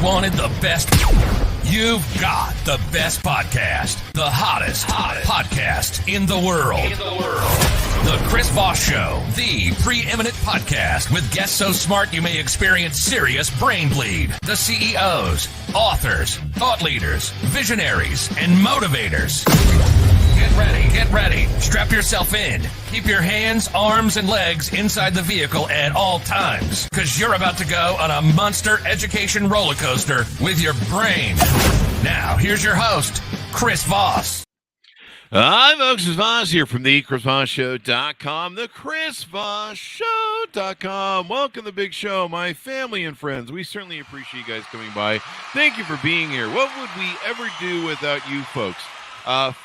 wanted the best? You've got the best podcast, the hottest podcast in the world. The Chris Voss Show, the preeminent podcast with guests so smart you may experience serious brain bleed. The CEOs, authors, thought leaders, visionaries, and motivators. Get ready. Strap yourself in. Keep your hands, arms, and legs inside the vehicle at all times, because you're about to go on a monster education roller coaster with your brain. Now, here's your host, Chris Voss. Hi, folks. It's Voss here from the ChrisVossShow.com, the ChrisVossShow.com. Welcome to the big show, my family and friends. We certainly appreciate you guys coming by. Thank you for being here. What would we ever do without you folks?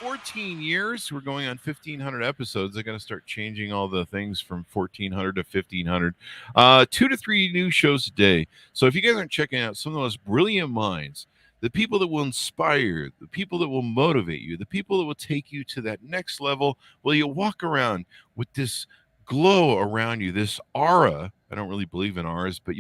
14 years, we're going on 1,500 episodes. They're going to start changing all the things from 1,400 to 1,500. 2 to 3 new shows a day. So if you guys aren't checking out some of the most brilliant minds, the people that will inspire you, the people that will motivate you, the people that will take you to that next level, well, you'll walk around with this glow around you, this aura. I don't really believe in auras, but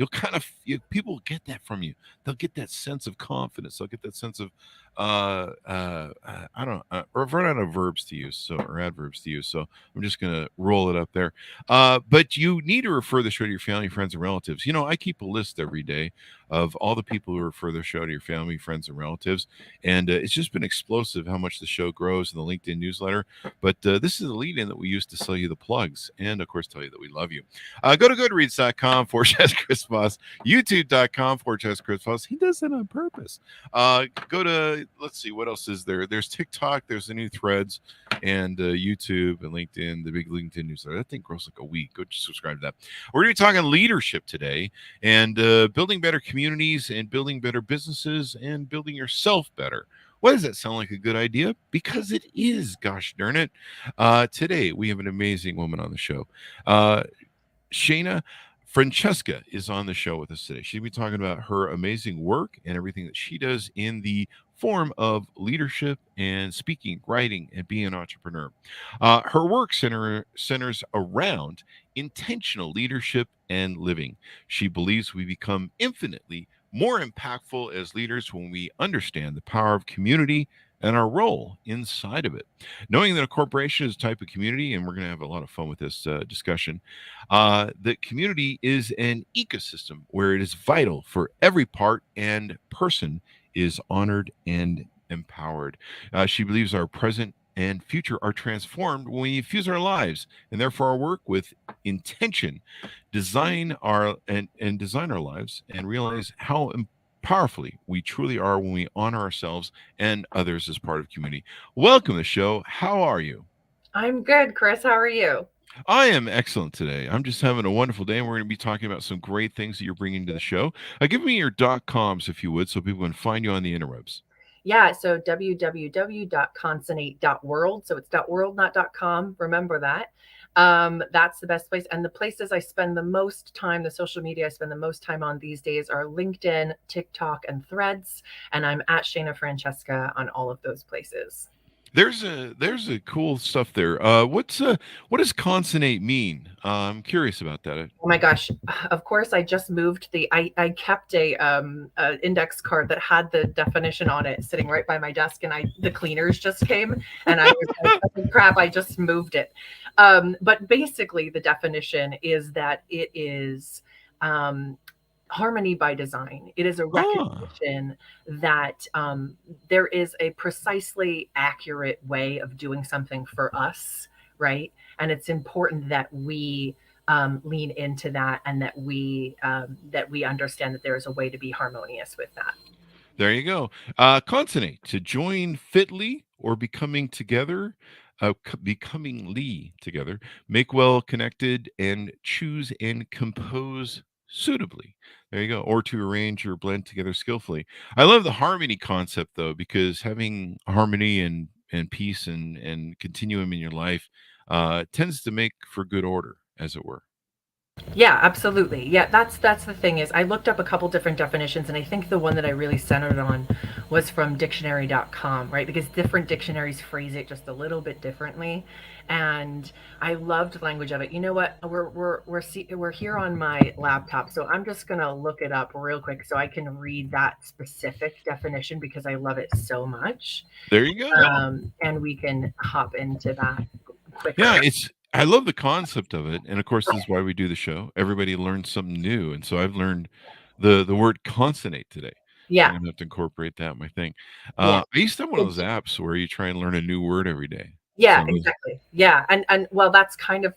people get that from you. They'll get that sense of confidence. They'll get that sense of, I've run out of verbs to use, or adverbs to use, so I'm just going to roll it up there. But you need to refer the show to your family, friends, and relatives. You know, I keep a list every day of all the people who refer the show to your family, friends, and relatives, and it's just been explosive how much the show grows in the LinkedIn newsletter. But this is the lead-in that we use to sell you the plugs, and of course tell you that we love you. Go to Goodreads.com/Chris Voss, YouTube.com/Chris Voss. He does that on purpose. Go to, let's see, what else is there? There's TikTok, there's the new Threads, and YouTube and LinkedIn, the big LinkedIn newsletter. That thing grows like a week. Go subscribe to that. We're going to be talking leadership today and building better communities and building better businesses and building yourself better. Why does that sound like a good idea? Because it is, gosh darn it. Today, we have an amazing woman on the show. Shana Francesca is on the show with us today. She'll be talking about her amazing work and everything that she does in the form of leadership and speaking, writing, and being an entrepreneur. Her work centers around intentional leadership and living. She believes we become infinitely more impactful as leaders when we understand the power of community and our role inside of it. Knowing that a corporation is a type of community, and we're going to have a lot of fun with this discussion, that community is an ecosystem where it is vital for every part and person is honored and empowered. She believes our present and future are transformed when we infuse our lives and therefore our work with intention, design our lives and realize how powerfully we truly are when we honor ourselves and others as part of community. Welcome to the show. How are you? I'm good, Chris. How are you? I am excellent today. I'm just having a wonderful day, and we're going to be talking about some great things that you're bringing to the show. Give me your .coms, if you would, so people can find you on the interwebs. Yeah, so www.consonate.world. So it's .world, not .com. Remember that. That's the best place. And the places I spend the most time, the social media I spend the most time on these days are LinkedIn, TikTok, and Threads. And I'm at Shana Francesca on all of those places. There's a cool stuff there. What does consonate mean? I'm curious about that. Oh my gosh! Of course, I just moved I kept a index card that had the definition on it sitting right by my desk, and the cleaners just came, and I was like, oh, crap! I just moved it. But basically, the definition is that it is harmony by design. It is a recognition that there is a precisely accurate way of doing something for us, right? And it's important that we lean into that, and that we understand that there is a way to be harmonious with that. There you go. Consonate, to join fitly or becoming together. Becomingly together, make well connected, and choose and compose suitably. There you go. Or to arrange or blend together skillfully. I love the harmony concept, though, because having harmony and peace and continuum in your life tends to make for good order, as it were. Yeah, absolutely. Yeah, that's the thing is I looked up a couple different definitions and I think the one that I really centered on was from dictionary.com, right? Because different dictionaries phrase it just a little bit differently. And I loved the language of it. You know what? We're here on my laptop, so I'm just gonna look it up real quick so I can read that specific definition because I love it so much. There you go. And we can hop into that Yeah, quicker. I love the concept of it, and of course, this is why we do the show. Everybody learns something new, and so I've learned the word consonate today. So Yeah, I'm gonna have to incorporate that in my thing. yeah. I used to have one of those apps where you try and learn a new word every day. Yeah, So those exactly. Yeah, and well, that's kind of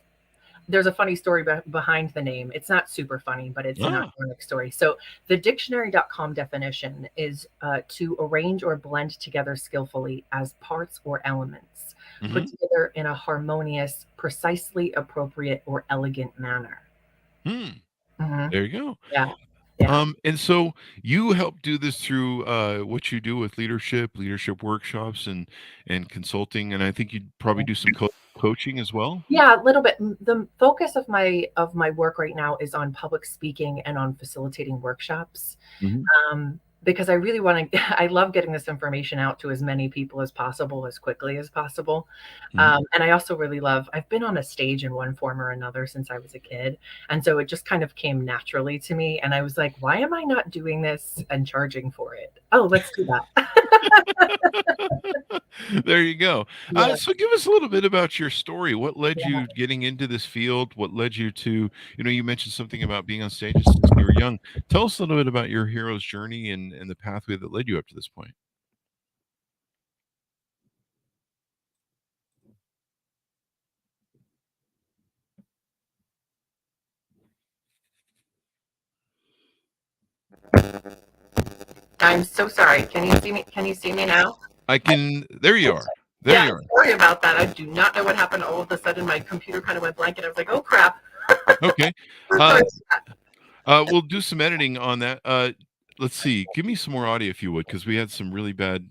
there's a funny story behind the name. It's not super funny, but it's an ah, ironic story. So the dictionary.com definition is to arrange or blend together skillfully as parts or elements, put mhm, together in a harmonious, precisely appropriate, or elegant manner. hmm, Hmm. there you go. Yeah, yeah. And so you help do this through what you do with leadership workshops, and consulting, and I think you'd probably do some coaching as well. Yeah, a little bit. The focus of my work right now is on public speaking and on facilitating workshops. Mhm, Because I really want to, I love getting this information out to as many people as possible, as quickly as possible. mhm. And I also really love, I've been on a stage in one form or another since I was a kid. And so it just kind of came naturally to me. And I was like, why am I not doing this and charging for it? Oh, let's do that. There you go. Yeah. So give us a little bit about your story. What led Yeah. you getting into this field? What led you to, you mentioned something about being on stages since you were young. Tell us a little bit about your hero's journey and the pathway that led you up to this point. I'm so sorry. Can you see me? Can you see me now? There you are. There Yeah, you are. sorry about that. I do not know what happened. All of a sudden, my computer kind of went blank, and I was like, "Oh crap!" Okay. So Uh, sorry. we'll do some editing on that. Let's see. Give me some more audio if you would, because we had some really bad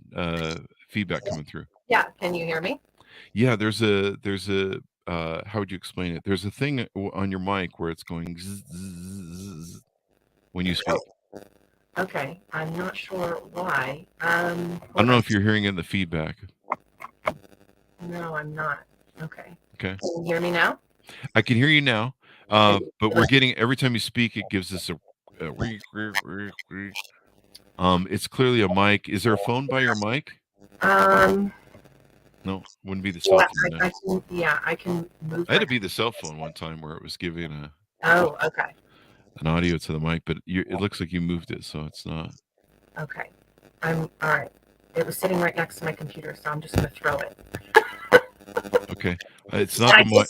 feedback coming through. Yeah, can you hear me? Yeah, there's a how would you explain it? There's a thing on your mic where it's going zzz, zzz, zzz when you speak. Okay, I'm not sure why. I don't Hold know on. if you're hearing it in the feedback. No, I'm not. Okay. Okay. Can you hear me now? I can hear you now. Is But it- we're getting every time you speak, it gives us a reek, reek, reek, reek. It's clearly a mic. Is there a phone by your mic? Um, No, wouldn't be the cell yeah, phone then. I can. Yeah, I can move I had my. to be the cell phone one time where it was giving Oh, okay, an audio to the mic, but it looks like you moved it, so it's not. okay. I'm all right. It was sitting right next to my computer, so I'm just gonna throw it. Okay. It's And not the mic.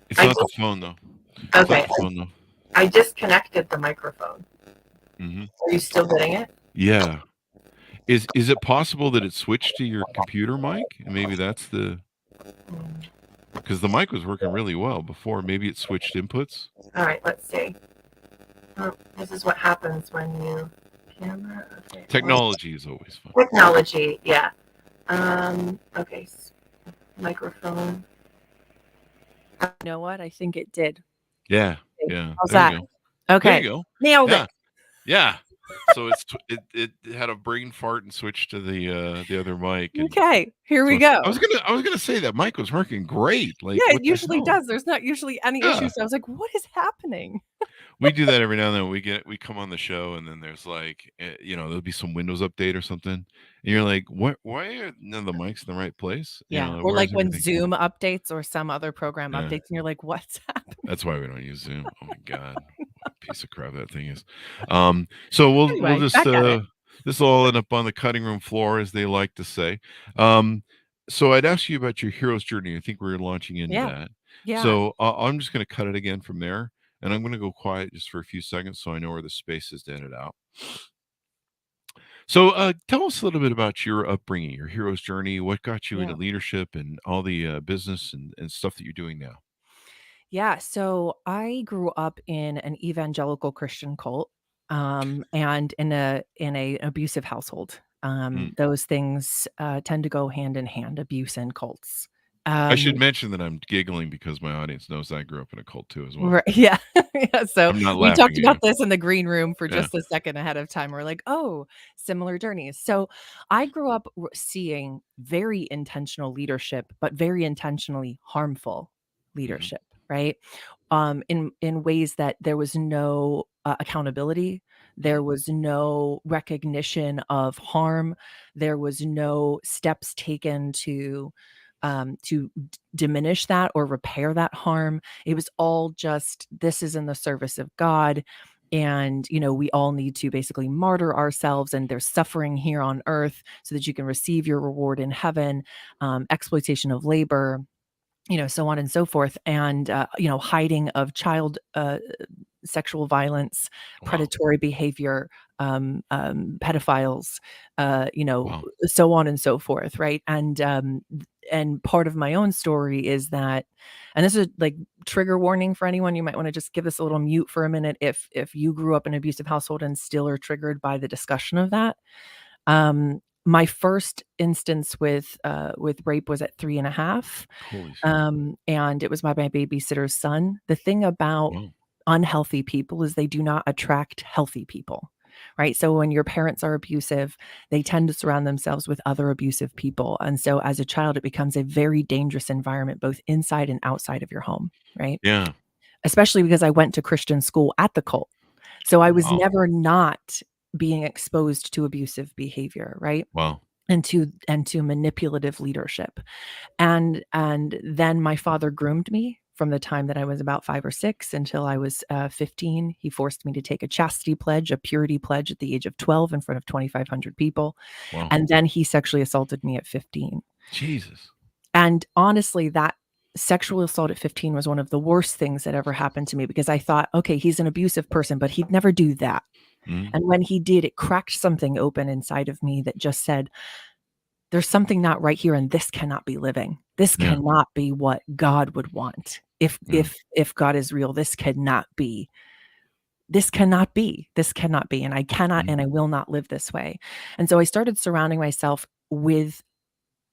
It's I not the just, phone though. It's not okay. the phone though. I disconnected the microphone. Hmm. Are you still getting it? Yeah. Is it possible that it switched to your computer mic? And maybe that's Mm. because the mic was working really well before. Maybe it switched inputs. All right, let's see. Oh, this is what happens when you camera. Okay. Well, Technology is always fun. technology, yeah. Okay. Microphone. You know what? I think it did. Yeah. Yeah. How's There you that? go. There you Okay. go. Nailed Yeah. it. Yeah. So it had a brain fart and switched to the other mic, and Okay. Here we so go. I was gonna say that mic was working great. Like, Yeah, what it the usually hell? does. There's not usually any Yeah. issues. I was like, what is happening? We do that every now and then. We come on the show, and then there's like, there'll be some Windows update or something, and you're like, what? Why are none of the mics in the right place? Yeah. Like, Or where's like when everything? Zoom updates or some other program Yeah, updates, and you're like, what's happening? that's why we don't use Zoom. Oh my god, what a piece of crap that thing is. So we'll Anyway, just back at it. this will all end up on the cutting room floor, as they like to say. Um, so I'd ask you about your hero's journey. I think we're launching into Yeah. that. Yeah. So I'm just going to cut it again from there, and I'm going to go quiet just for a few seconds so I know where the space is to edit out. So, tell us a little bit about your upbringing, your hero's journey. What got you into Yeah. leadership and all the business and stuff that you're doing now? Yeah, so I grew up in an evangelical Christian cult, and in a abusive household. Mm, Those things tend to go hand in hand, abuse and cults. I should mention that I'm giggling because my audience knows I grew up in a cult too as well. Right, yeah. Yeah, so I'm not we laughing talked at about you. this in the green room for Yeah. just a second ahead of time. We're like, "Oh, similar journeys." So, I grew up seeing very intentional leadership, but very intentionally harmful Mhm. leadership, right? In ways that there was no, accountability, Mhm. there was no recognition of harm, there was no steps taken to diminish that or repair that harm. It was all just, this is in the service of God. And, we all need to basically martyr ourselves, and there's suffering here on earth so that you can receive your reward in heaven, exploitation of labor, so on and so forth. And, hiding of child sexual violence, Wow. predatory behavior, pedophiles, Wow. so on and so forth, right? And part of my own story is that, and this is like trigger warning for anyone. You might want to just give this a little mute for a minute if you grew up in an abusive household and still are triggered by the discussion of that. My first instance with rape was at 3.5, Holy shit. and it was by my babysitter's son. The thing about Wow. unhealthy people is they do not attract healthy people, right? So when your parents are abusive, they tend to surround themselves with other abusive people, and so as a child, it becomes a very dangerous environment, both inside and outside of your home, right? Yeah. Especially because I went to Christian school at the cult, so I was Wow. never not being exposed to abusive behavior, right? Wow. And to manipulative leadership. And then my father groomed me from the time that I was about 5 or 6 until I was 15. He forced me to take a chastity pledge, a purity pledge at the age of 12 in front of 2,500 people. Wow. And then he sexually assaulted me at 15. Jesus. And honestly, that sexual assault at 15 was one of the worst things that ever happened to me, because I thought, okay, he's an abusive person, but he'd never do that. Mhm. And when he did, it cracked something open inside of me that just said, there's something not right here, and this cannot be living. This Yeah. cannot be what God would want. If Yeah. if God is real, this cannot be. This cannot be. This cannot be. And I cannot Mhm. and I will not live this way. And so I started surrounding myself with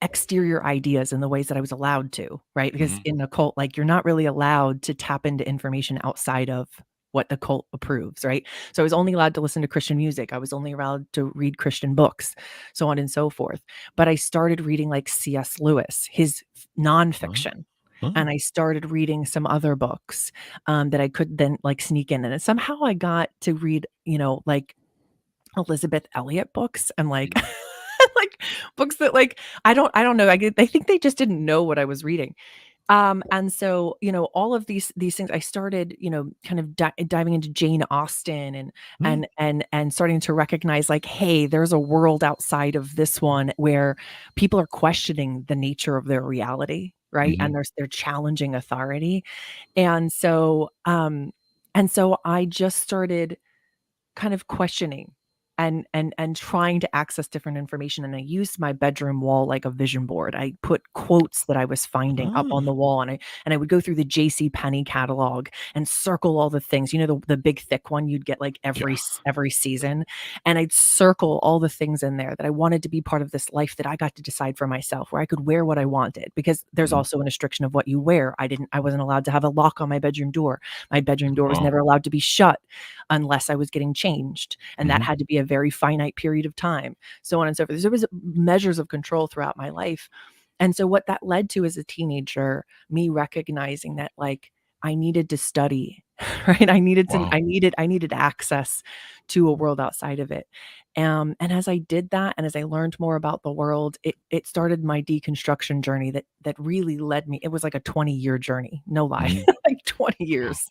exterior ideas in the ways that I was allowed to, right? Because Mhm. in a cult, like, you're not really allowed to tap into information outside of what the cult approves, right? So I was only allowed to listen to Christian music. I was only allowed to read Christian books, so on and so forth. But I started reading like C.S. Lewis, his Oh. nonfiction. Oh. And I started reading some other books that I could then like sneak in. And somehow I got to read, like Elizabeth Elliot books and like Mhm. like books that like I don't know. I think they just didn't know what I was reading. And so, all of these things I started, kind of diving into Jane Austen and Mhm. and starting to recognize like, hey, there's a world outside of this one where people are questioning the nature of their reality, right? And Mhm. they're challenging authority. And so I just started kind of questioning and trying to access different information, and I used my bedroom wall like a vision board. I put quotes that I was finding up on Ah. the wall, and I would go through the J.C. Penney catalog and circle all the things, the big thick one you'd get like Yeah. every season, and I'd circle all the things in there that I wanted to be part of this life that I got to decide for myself, where I could wear what I wanted, because there's Mhm. also an restriction of what you wear. I wasn't allowed to have a lock on my bedroom door. My bedroom door was Wow. never allowed to be shut unless I was getting changed, and that Mhm. had to be a very finite period of time, so on and so forth. There was measures of control throughout my life. And so what that led to as a teenager, me recognizing that like I needed to study, right? Wow. I needed access to a world outside of it. And as I did that, and as I learned more about the world, it started my deconstruction journey that really led me. It was like a 20-year journey, no lie, Mhm. like 20 Wow. years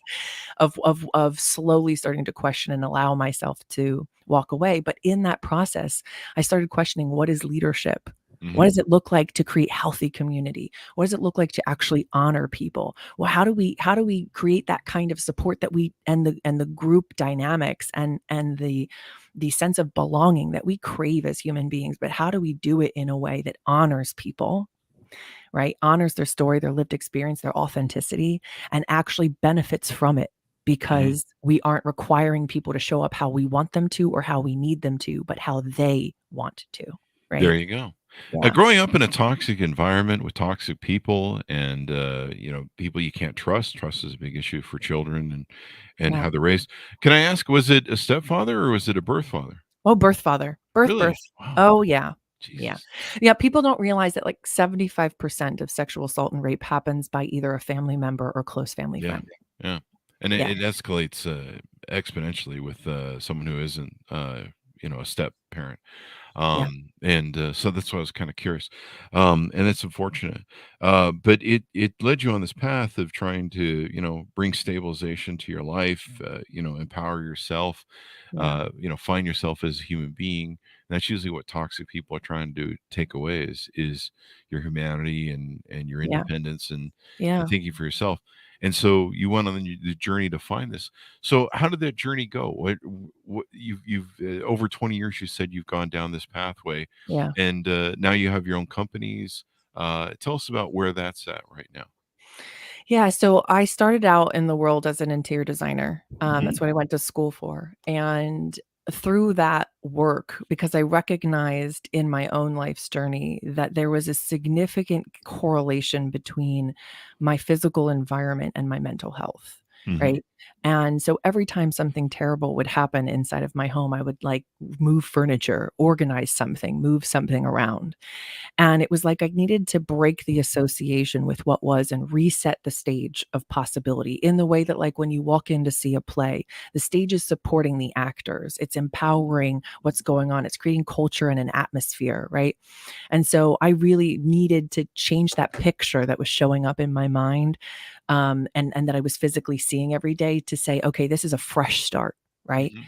of slowly starting to question and allow myself to walk away. But in that process, I started questioning, what is leadership? What Mhm. does it look like to create healthy community? What does it look like to actually honor people? Well, how do we create that kind of support that we and the group dynamics and the sense of belonging that we crave as human beings, but how do we do it in a way that honors people, right? Honors their story, their lived experience, their authenticity, and actually benefits from it, Mhm. because we aren't requiring people to show up how we want them to or how we need them to, but how they want to, There right? you go. Yeah. Growing up in a toxic environment with toxic people and people you can't trust. Trust is a big issue for children and Yeah. how they're raised. Can I ask, was it a stepfather or was it a birth father? Oh, birth father. Birth. Really? Wow. Oh, yeah. Yeah. Jesus. Yeah. People don't realize that like 75% of sexual assault and rape happens by either a family member or close family Yeah. friend. Yeah. And Yeah. it escalates exponentially with someone who isn't a step parent. Yeah. And so that's why I was kind of curious. And it's unfortunate. But it led you on this path of trying to, bring stabilization to your life, empower yourself, Yeah. find yourself as a human being. And that's usually what toxic people are trying to take away is your humanity and your Yeah. independence and Yeah. thinking for yourself. And so you went on the journey to find this. So how did that journey go? What you've over 20 years, you said you've gone down this pathway, Yeah. and now you have your own companies. Tell us about where that's at right now. Yeah, so I started out in the world as an interior designer. That's Mhm. what I went to school for. And through that work, because I recognized in my own life's journey that there was a significant correlation between my physical environment and my mental health, Mhm. right? And so every time something terrible would happen inside of my home, I would like move furniture, organize something, move something around. And it was like I needed to break the association with what was and reset the stage of possibility in the way that, like, when you walk in to see a play, the stage is supporting the actors, it's empowering what's going on, it's creating culture and an atmosphere, right? And so I really needed to change that picture that was showing up in my mind, and that I was physically seeing every day to say, okay, this is a fresh start, right? Mhm.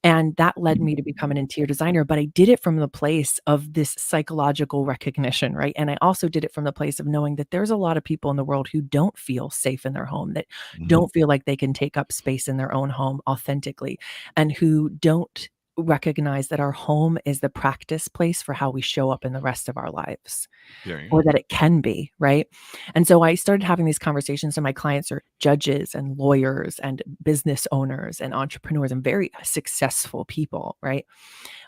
And that led me to become an interior designer, but I did it from the place of this psychological recognition, right? And I also did it from the place of knowing that there's a lot of people in the world who don't feel safe in their home, that Mhm. don't feel like they can take up space in their own home authentically, and who don't recognize that our home is the practice place for how we show up in the rest of our lives, There you or go. that it can be, right? And so I started having these conversations, and my clients are judges and lawyers and business owners and entrepreneurs and very successful people, right?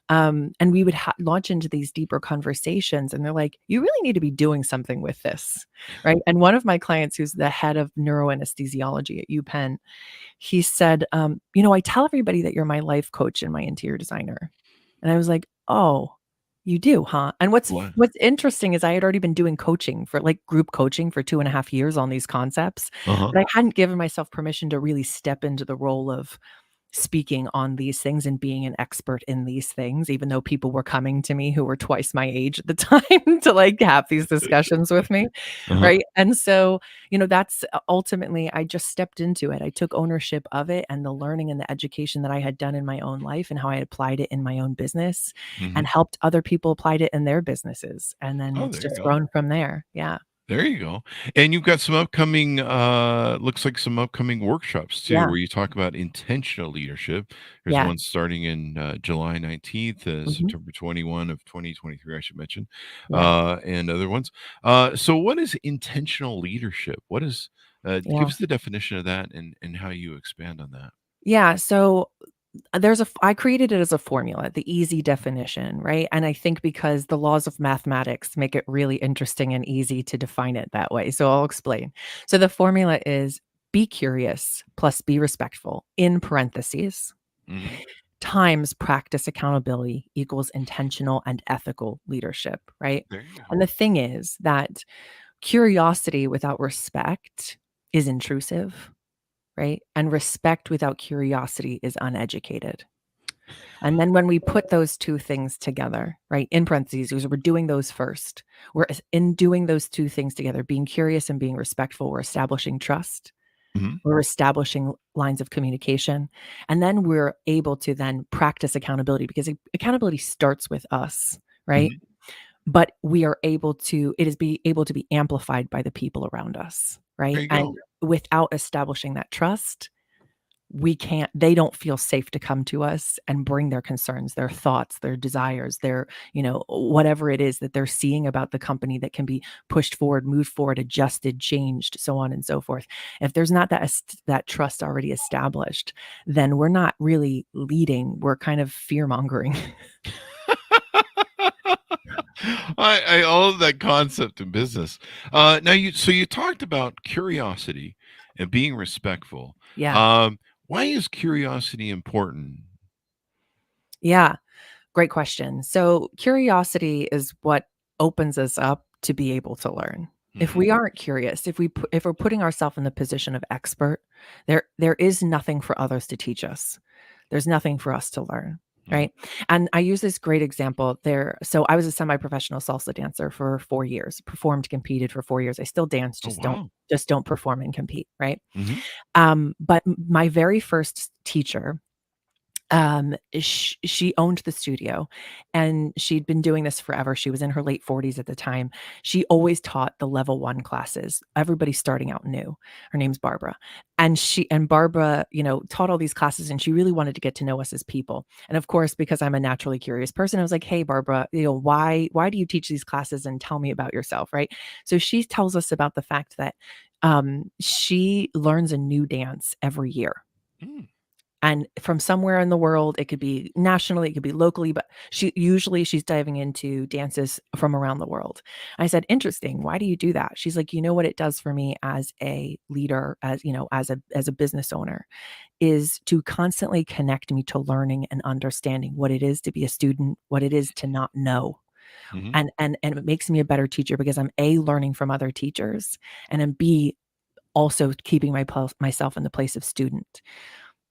And we would launch into these deeper conversations, and they're like, "You really need to be doing something with this," right? And one of my clients, who's the head of neuroanesthesiology at UPenn, he said, I tell everybody that you're my life coach and my interior designer." And I was like, "Oh, you do, huh?" And What? what's interesting is I had already been doing coaching for like group coaching for 2.5 years on these concepts, Uh-huh. but I hadn't given myself permission to really step into the role of speaking on these things and being an expert in these things, even though people were coming to me who were twice my age at the time to like have these discussions with me. Uh-huh. Right. And so, that's ultimately, I just stepped into it. I took ownership of it and the learning and the education that I had done in my own life and how I applied it in my own business and Mhm. helped other people apply it in their businesses. And then Oh, it's there you just go. grown from there. Yeah. There you go. And you've got some upcoming, looks like some upcoming workshops too, Yeah. where you talk about intentional leadership. There's Yeah. one starting in July 19th, Hmm. September 21 of 2023, I should mention, Yeah. and other ones. So what is intentional leadership? What is, give Yeah. us the definition of that and how you expand on that. Yeah. So I created it as a formula, the easy definition, right? And I think because the laws of mathematics make it really interesting and easy to define it that way. So I'll explain. So the formula is be curious plus be respectful in parentheses Hmm. times practice accountability equals intentional and ethical leadership, right? There you And go. the thing is that curiosity without respect is intrusive, right? And respect without curiosity is uneducated. And then when we put those two things together, right, in parentheses, we're doing those first. In doing those two things together, being curious and being respectful, we're establishing trust. Hmm. We're establishing lines of communication. And then we're able to then practice accountability because accountability starts with us, right? Hmm. But it is be able to be amplified by the people around us, There right? you And go. without establishing that trust, they don't feel safe to come to us and bring their concerns, their thoughts, their desires, their, whatever it is that they're seeing about the company that can be pushed forward, moved forward, adjusted, changed, so on and so forth. If there's not that trust already established, then we're not really leading. We're kind of fear mongering. I love that concept in business. Now you talked about curiosity and being respectful. Yeah. Um, why is curiosity important? Yeah. Great question. So, curiosity is what opens us up to be able to learn. If Hmm. we aren't curious, if we're putting ourselves in the position of expert, there is nothing for others to teach us. There's nothing for us to learn, Hmm. right? And I use this great example there. So I was a semi-professional salsa dancer for 4 years, performed, competed for 4 years. I still dance, Oh, just wow. don't perform and compete, right? Hmm. But my very first teacher, she owned the studio, and she'd been doing this forever. She was in her late 40s at the time. She always taught the level 1 classes, everybody starting out new. Her name's Barbara. And Barbara, taught all these classes, and she really wanted to get to know us as people. And of course, because I'm a naturally curious person, I was like, "Hey Barbara, why do you teach these classes, and tell me about yourself," right? So she tells us about the fact that she learns a new dance every year, Mm. and from somewhere in the world. It could be nationally, it could be locally, but she's diving into dances from around the world. I said, "Interesting. Why do you do that?" She's like, "You know what it does for me as a leader, as a business owner, is to constantly connect me to learning and understanding what it is to be a student, what it is to not know." Hmm. And it makes me a better teacher because I'm A, learning from other teachers, and I'm B, also keeping myself in the place of student.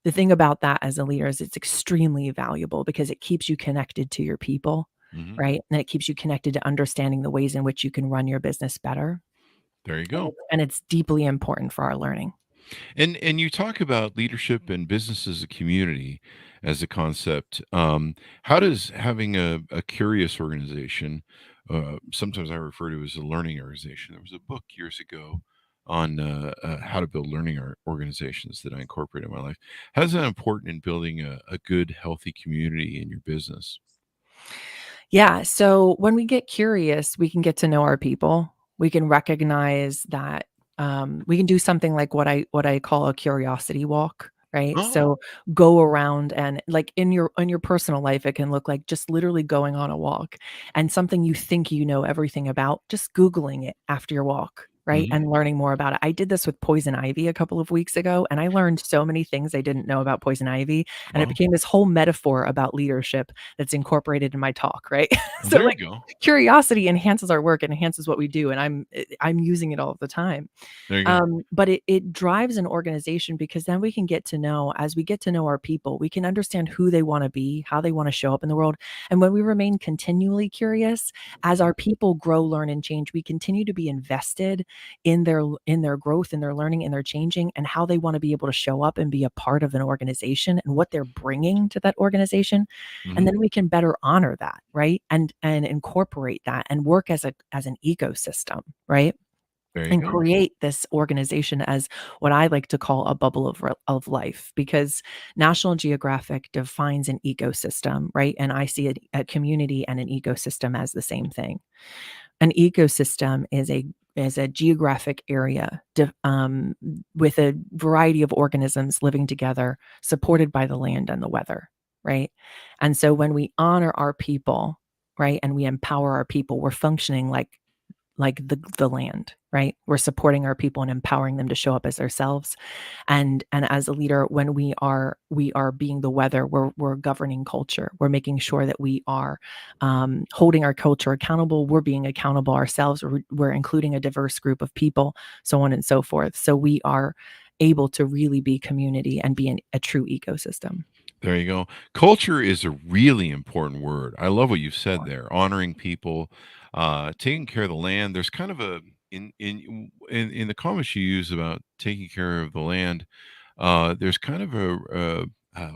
The thing about that as a leader is it's extremely valuable because it keeps you connected to your people, Hmm. right? And it keeps you connected to understanding the ways in which you can run your business better. There you And go. it's deeply important for our learning. And you talk about leadership and business as a community as a concept. How does having a curious organization, sometimes I refer to as a learning organization. There was a book years ago on how to build learning organizations that I incorporate in my life. How is that important in building a good, healthy community in your business? Yeah. So when we get curious, we can get to know our people. We can recognize that we can do something like what I call a curiosity walk. Right. Oh. So go around, and like in your personal life, it can look like just literally going on a walk, and something you think you know everything about, just Googling it after your walk. Right. Hmm. And learning more about it. I did this with poison ivy a couple of weeks ago, and I learned so many things I didn't know about poison ivy. And it Wow. became this whole metaphor about leadership that's incorporated in my talk, right? So, There you like, go. curiosity enhances our work, and enhances what we do, and I'm using it all the time. There you go. But it drives an organization, because then we can get to know, as we get to know our people, we can understand who they wanna be, how they wanna show up in the world, and when we remain continually curious, as our people grow, learn, and change, we continue to be invested in their growth, in their learning, in their changing, and how they wanna be able to show up and be a part of an organization, and what they're bringing to that organization, and Hmm. then we can better honor that, right? And incorporate that, and work as an ecosystem, right? There you And go. create this organization as what I like to call a bubble of life, because National Geographic defines an ecosystem, right? And I see a community and an ecosystem as the same thing. An ecosystem is a geographic area with a variety of organisms living together, supported by the land and the weather, right? And so when we honor our people, right, and we empower our people, we're functioning like the land, right? We're supporting our people and empowering them to show up as themselves. And as a leader, when we are being the weather, we're governing culture. We're making sure that we are holding our culture accountable. We're being accountable ourselves. We're including a diverse group of people, so on and so forth. So we are able to really be community and be a true ecosystem. There you go. Culture is a really important word. I love what you've said there. Honoring people, taking care of the land. There's kind of a in the comments you use about taking care of the land. There's kind of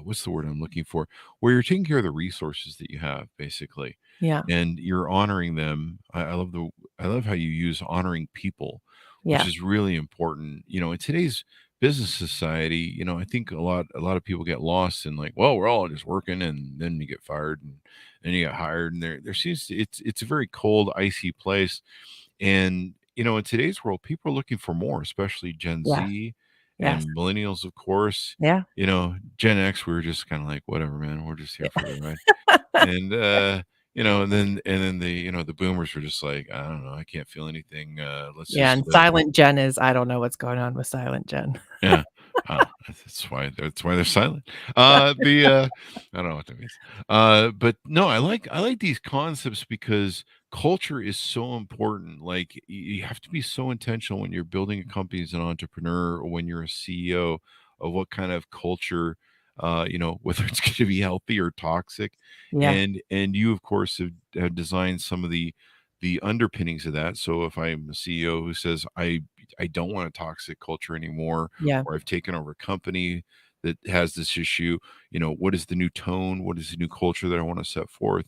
what's the word I'm looking for? Where you're taking care of the resources that you have, basically, Yeah. and you're honoring them. I love how you use honoring people, which Yeah. is really important. In today's business society, I think a lot of people get lost in like, well, we're all just working, and then you get fired, and then you get hired, and there seems it's a very cold, icy place. And in today's world, people are looking for more, especially Gen Yeah. Z Yes. and millennials, of course. Yeah. Gen X, we were just kind of like, whatever, man, we're just here for the ride. And and then the boomers were just like, I don't know, I can't feel anything. Let's Yeah, just and Silent Jen is I don't know what's going on with Silent Jen. yeah. That's why they're silent. I don't know what that means. But no, I like these concepts because culture is so important. Like you have to be so intentional when you're building a company as an entrepreneur or when you're a CEO of what kind of culture, whether it's going to be healthy or toxic. Yeah, And you of course have designed some of the underpinnings of that. So if I'm a CEO who says I don't want a toxic culture anymore, yeah, or I've taken over a company that has this issue, what is the new tone? What is the new culture that I want to set forth?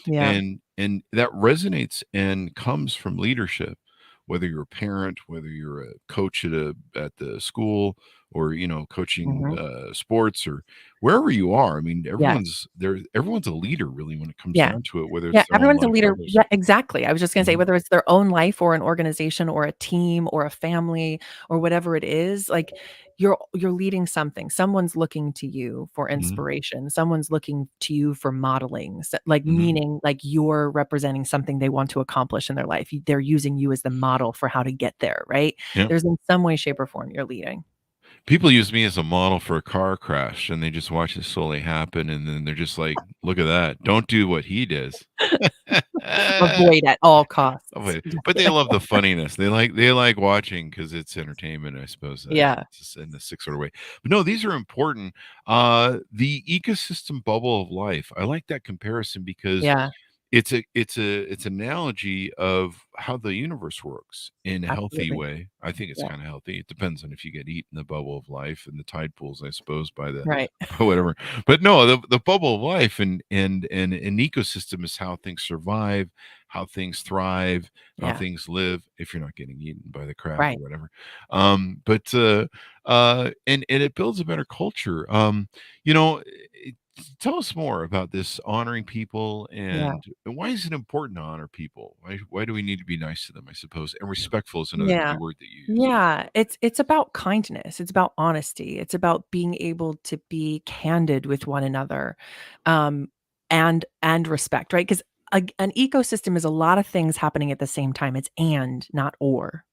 yeah, And that resonates and comes from leadership, whether you're a parent, whether you're a coach at the school, or coaching mhm, sports, or wherever you are. I mean, yeah. everyone's a leader really when it comes Yeah. down to it, whether Yeah, it's their own everyone's a life or leader. others. Yeah, exactly. I was just gonna say, Mhm, whether it's their own life or an organization or a team or a family or whatever it is, like, you're leading something. Someone's looking to you for mhm, inspiration. Someone's looking to you for modeling, like, mhm. meaning, like, you're representing something they want to accomplish in their life. They're using you as the model for how to get there, right? Yeah. There's in some way, shape, or form you're leading. People use me as a model for a car crash, and they just watch it slowly happen, and then they're just like, "Look at that. Don't do what he does." Avoid at all Oh, costs. wait, Just but they kidding. love the funniness. They like watching because it's entertainment, I suppose, Yeah, just in the sick sort of way. But no, these are important. The ecosystem bubble of life. I like that comparison because yeah, it's an analogy of how the universe works in a healthy absolutely. way. I think it's Yeah, kind of healthy. It depends on if you get eaten in the bubble of life and the tide pools, I suppose, by the right. by whatever. But no, the bubble of life and an ecosystem is how things survive, how things thrive, how Yeah, things live. If you're not getting eaten by the crab or right. whatever, but and it builds a better culture. You know, Tell us more about this honoring people, Yeah. and why is it important to honor people? Why do we need to be nice to them, I suppose? And respectful is another key Yeah. word that you use. Yeah, it's about kindness, it's about honesty, it's about being able to be candid with one another, um, and respect, right? Because an ecosystem is a lot of things happening at the same time, it's and, not or,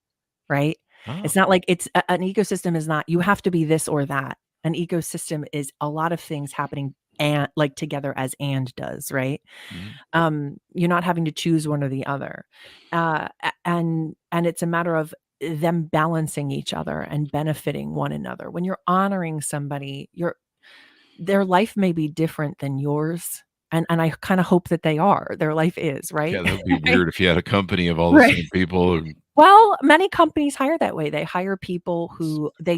right? Ah, It's not like it's an ecosystem is not you have to be this or that. An ecosystem is a lot of things happening and like together as and does, right? mhm. You're not having to choose one or the other. And it's a matter of them balancing each other and benefiting one another. When you're honoring somebody, their life may be different than yours. And I kind of hope that they are. Their life is, Yeah, right? that would be Right. weird if you had a company of all the Right. same people. And, Well, many companies hire that way. They hire people who yeah,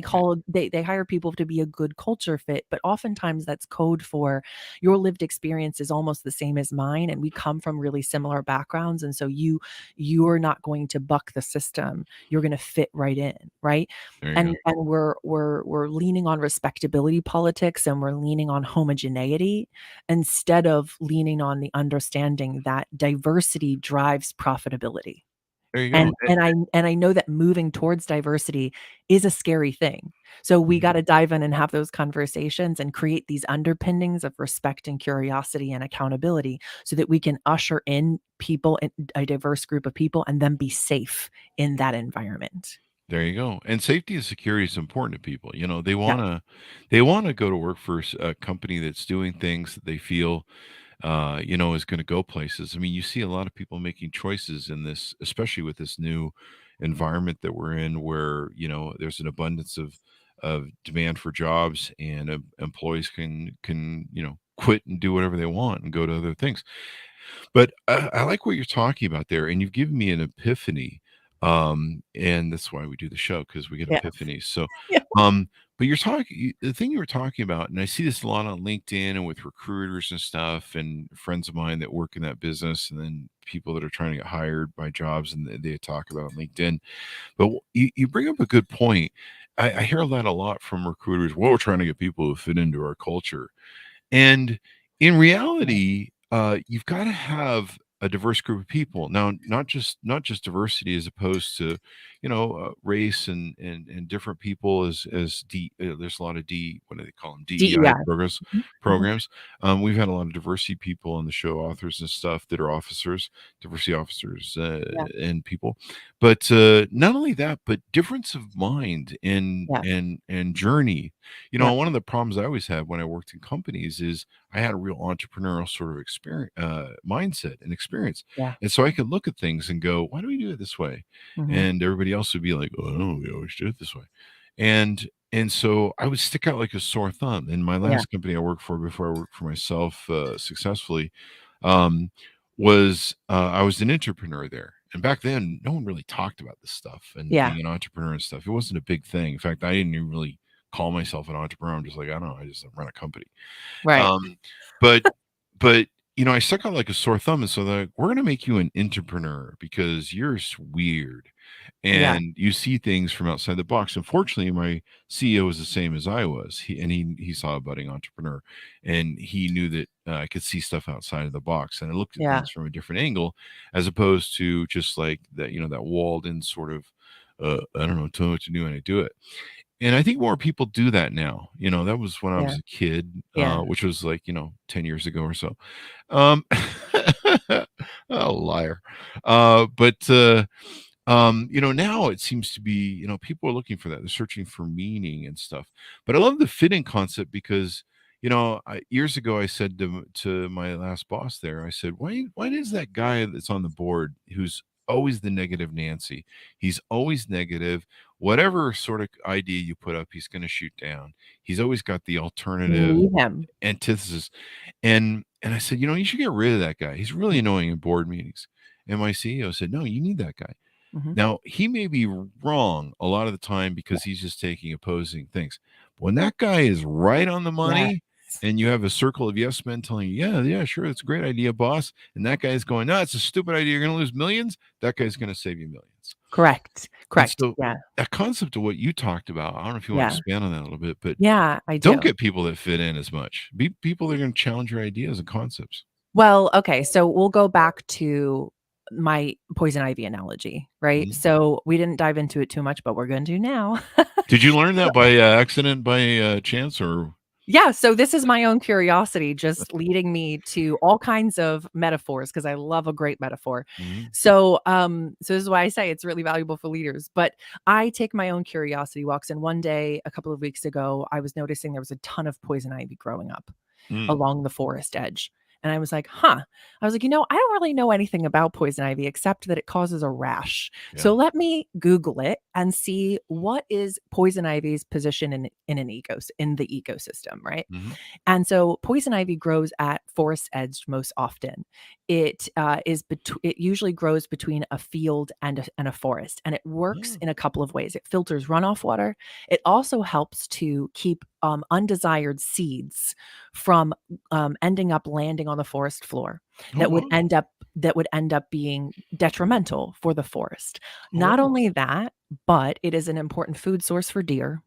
they hire people to be a good culture fit, but oftentimes that's code for your lived experience is almost the same as mine and we come from really similar backgrounds and so you're not going to buck the system. You're going to fit right in, right? there you go. And we're leaning on respectability politics and we're leaning on homogeneity instead of leaning on the understanding that diversity drives profitability. There you And go. I know that moving towards diversity is a scary thing. So we Mhm. gotta dive in and have those conversations and create these underpinnings of respect and curiosity and accountability so that we can usher in people in a diverse group of people and then be safe in that environment. There you go. And safety and security is important to people. They Yeah, wanna go to work for a company that's doing things that they feel is going to go places. I mean, you see a lot of people making choices in this, especially with this new environment that we're in, where there's an abundance of demand for jobs, and employees can quit and do whatever they want and go to other things. But I like what you're talking about there, and you've given me an epiphany. And that's why we do the show because we get yeah, epiphanies. So, yeah, but the thing you were talking about, and I see this a lot on LinkedIn and with recruiters and stuff, and friends of mine that work in that business, and then people that are trying to get hired by jobs, and they talk about on LinkedIn. But you bring up a good point. I hear that a lot from recruiters. Well, we're trying to get people who fit into our culture, and in reality, you've got to have a diverse group of people. Now, not just diversity as opposed to, race and different people as there's a lot of what do they call them, DEI DEI. Mhm. Mhm. programs. We've had a lot of diversity people on the show, authors and stuff that are officers, diversity officers, Yeah. and people. But not only that, but difference of mind and Yeah. and journey. Yeah. One of the problems I always had when I worked in companies is I had a real entrepreneurial sort of experience, mindset and experience, Yeah. and so I could look at things and go, "Why do we do it this way?" Mhm. And everybody else would be like, "Oh, no, we always do it this way," and so I would stick out like a sore thumb. In my Yeah. last company I worked for before I worked for myself successfully, um, was I was an entrepreneur there. And back then, no one really talked about this stuff and Yeah. being an entrepreneur and stuff. It wasn't a big thing. In fact, I didn't even really call myself an entrepreneur. I'm just like, I don't know, I just run a company. Right. Um, but but I stuck out like a sore thumb, and so they're like, we're gonna make you an entrepreneur because you're weird Yeah. and you see things from outside the box. Unfortunately, my CEO was the same as I was. He saw a budding entrepreneur, and he knew that I could see stuff outside of the box, and I looked at Yeah. things from a different angle, as opposed to just like that, that walled in sort of, I don't know, tell me what to do and I do it. And I think more people do that now. That was when I Yeah. was a kid, Yeah. which was like, 10 years ago or so. Oh, liar. But now it seems to be, people are looking for that. They're searching for meaning and stuff. But I love the fitting concept because, years ago I said to my last boss there, I said, why is that guy that's on the board who's always the negative Nancy? He's always negative. Whatever sort of idea you put up, he's going to shoot down. He's always got the You alternative need him. antithesis. And I said, you should get rid of that guy. He's really annoying in board meetings. And my CEO said, no, you need that guy. Mhm. Now, he may be wrong a lot of the time because he's just taking opposing things. But when that guy is right on the Yes. money and you have a circle of yes men telling you, yeah, sure, it's a great idea, boss. And that guy's going, no, it's a stupid idea. You're going to lose millions. That guy's going to save you millions. Correct. And Correct. so Yeah. that concept of what you talked about, I don't know if you want to Yeah. expand on that a little bit, but Yeah, I don't do. get people that fit in as much. Be people that are going to challenge your ideas and concepts. Well, okay, so we'll go back to my poison ivy analogy, right? Mhm. So we didn't dive into it too much, but we're going to now. Did you learn that by accident, by chance, or? Yeah, so this is my own curiosity just leading me to all kinds of metaphors because I love a great metaphor. Mhm. So this is why I say it's really valuable for leaders. But I take my own curiosity walks, and one day a couple of weeks ago, I was noticing there was a ton of poison ivy growing up Mm, along the forest edge. And I was like, huh. I was like, I don't really know anything about poison ivy except that it causes a rash. yeah. So let me Google it and see what is poison ivy's position in the ecosystem, right? Mhm. And so poison ivy grows at forest edge most often. It usually grows between a field and a forest, and it works Oh, in a couple of ways. It filters runoff water. It also helps to keep undesired seeds from ending up landing on the forest floor oh, that would wow. end up being detrimental for the forest. Oh, Not wow. only that, but it is an important food source for deer.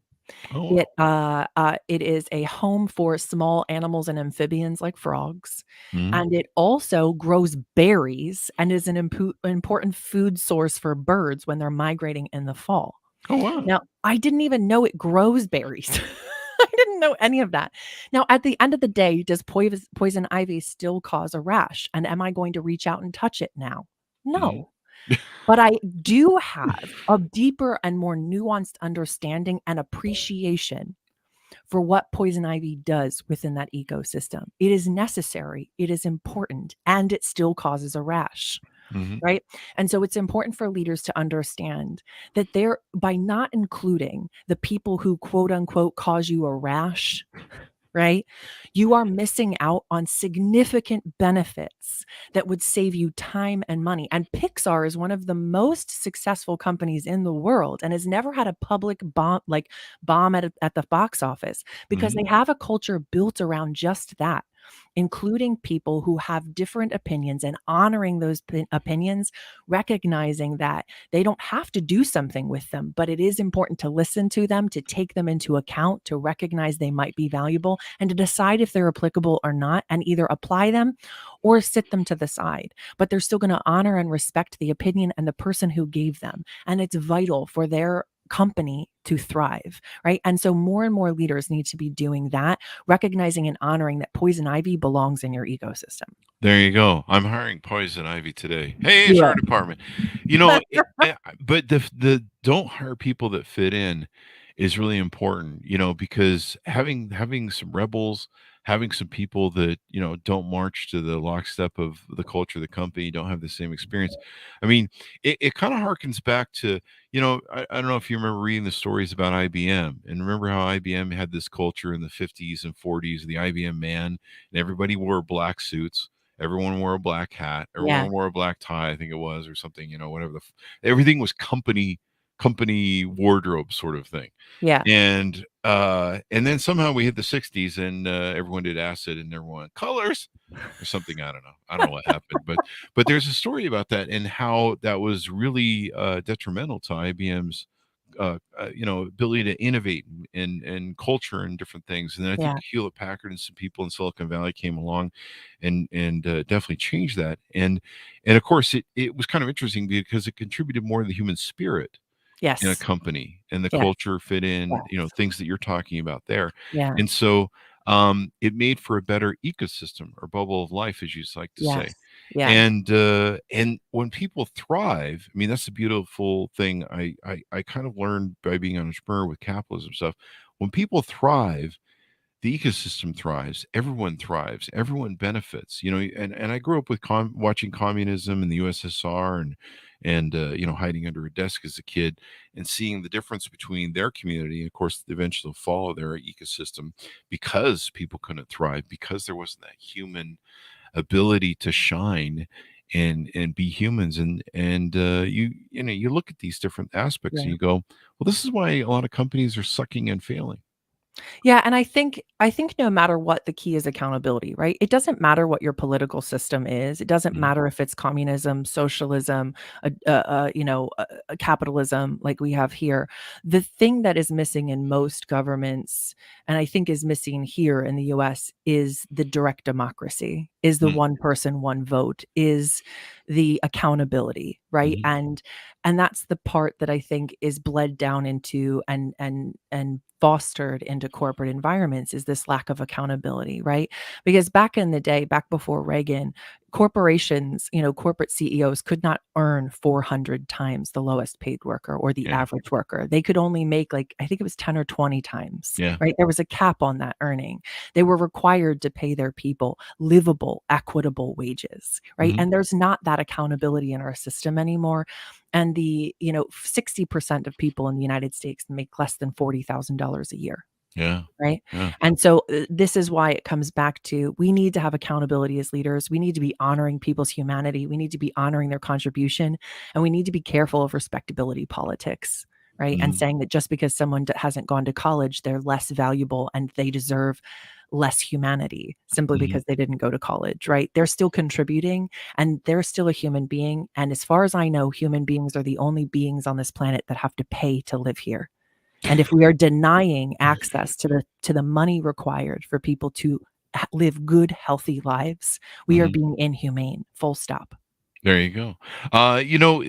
Oh, wow. It is a home for small animals and amphibians like frogs, Mhm. and it also grows berries and is an important food source for birds when they're migrating in the fall. Oh, wow. Now, I didn't even know it grows berries. I didn't know any of that. Now, at the end of the day, does poison ivy still cause a rash? And am I going to reach out and touch it now? Mhm. No. But I do have a deeper and more nuanced understanding and appreciation for what poison ivy does within that ecosystem. It is necessary, it is important, and it still causes a rash. Mhm. Right. And so it's important for leaders to understand that by not including the people who quote unquote cause you a rash, right? You are missing out on significant benefits that would save you time and money. And Pixar is one of the most successful companies in the world and has never had a public bomb at the box office because Mhm. they have a culture built around just that. including people who have different opinions and honoring those opinions, recognizing that they don't have to do something with them, but it is important to listen to them, to take them into account, to recognize they might be valuable, and to decide if they're applicable or not, and either apply them or sit them to the side. But they're still going to honor and respect the opinion and the person who gave them. And it's vital for their company to thrive, right? And so more and more leaders need to be doing that, recognizing and honoring that poison ivy belongs in your ecosystem. There you go. I'm hiring poison ivy today. Hey, Do HR it. department. But the don't hire people that fit in is really important, because having some rebels, having some people that, don't march to the lockstep of the culture of the company, don't have the same experience. I mean, it kind of harkens back to, I don't know if you remember reading the stories about IBM, and remember how IBM had this culture in the 50s and 40s, the IBM man, and everybody wore black suits. Everyone wore a black hat. Yeah. Everyone wore a black tie, I think it was, or something, whatever everything was company wardrobe sort of thing. Yeah. And then somehow we hit the 60s, and everyone did acid, and everyone colors or something. I don't know what happened, but there's a story about that and how that was really detrimental to IBM's ability to innovate and culture and different things. And then I think Yeah. Hewlett Packard and some people in Silicon Valley came along and definitely changed that. And of course it was kind of interesting because it contributed more to the human spirit in a Yes. company, and the Yes. culture fit in, Yes. things that you're talking about there. Yeah. And so it made for a better ecosystem or bubble of life, as you like to say. Yes. Yeah. And when people thrive, I mean, that's a beautiful thing. I kind of learned by being an entrepreneur with capitalism stuff. When people thrive, the ecosystem thrives, everyone thrives, everyone benefits, and I grew up with watching communism in the USSR and hiding under a desk as a kid and seeing the difference between their community and of course the eventual fall of their ecosystem because people couldn't thrive because there wasn't that human ability to shine and be humans. And you look at these different aspects Yeah. and you go, well, this is why a lot of companies are sucking and failing. Yeah, and I think no matter what, the key is accountability, right? It doesn't matter what your political system is. It doesn't Mhm. matter if it's communism, socialism, capitalism like we have here. The thing that is missing in most governments, and I think is missing here in the US, is the direct democracy, is the Mm. one person, one vote, is the accountability, right? Mhm. And that's the part that I think is bled down into and fostered into corporate environments, is this lack of accountability, right? Because back in the day, back before Reagan, corporations, corporate CEOs could not earn 400 times the lowest paid worker or the Yeah. average worker. They could only make, like, I think it was 10 or 20 times, Yeah. right? There was a cap on that earning. They were required to pay their people livable, equitable wages, right? Mhm. And there's not that accountability in our system anymore. And 60% of people in the United States make less than $40,000 a year, Yeah. right? Yeah. And so this is why it comes back to, we need to have accountability as leaders. We need to be honoring people's humanity. We need to be honoring their contribution, and we need to be careful of respectability politics, right? And Mhm. saying that just because someone hasn't gone to college, they're less valuable and they deserve less humanity simply Mhm. because they didn't go to college, right? They're still contributing and they're still a human being. And as far as I know, human beings are the only beings on this planet that have to pay to live here. And if we are denying access to the money required for people to live good, healthy lives, we are Mhm. being inhumane. Full stop. There you go.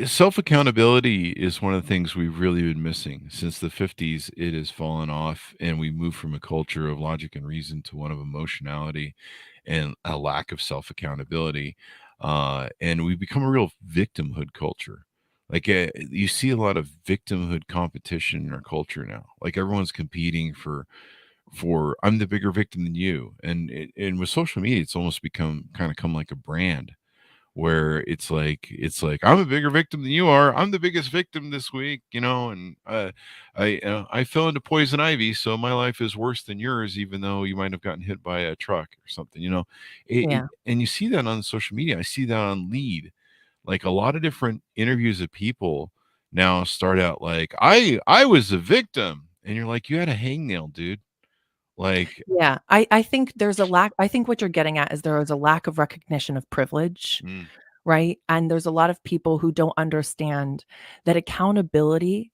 Self accountability is one of the things we've really been missing since the 50s. It has fallen off, and we moved from a culture of logic and reason to one of emotionality and a lack of self accountability. And we've become a real victimhood culture. Like you see a lot of victimhood competition in our culture now. Like everyone's competing for I'm the bigger victim than you, and with social media, it's almost become kind of come like a brand where it's like I'm a bigger victim than you are. I'm the biggest victim this week, and I fell into poison ivy, so my life is worse than yours, even though you might have gotten hit by a truck or something. Yeah. And you see that on social media. I see that on Lead, like a lot of different interviews of people now start out like I was a victim, and you're like you had a hangnail, dude. Like, Yeah, I think there's a lack. I think what you're getting at is there is a lack of recognition of privilege, mm, right? And there's a lot of people who don't understand that accountability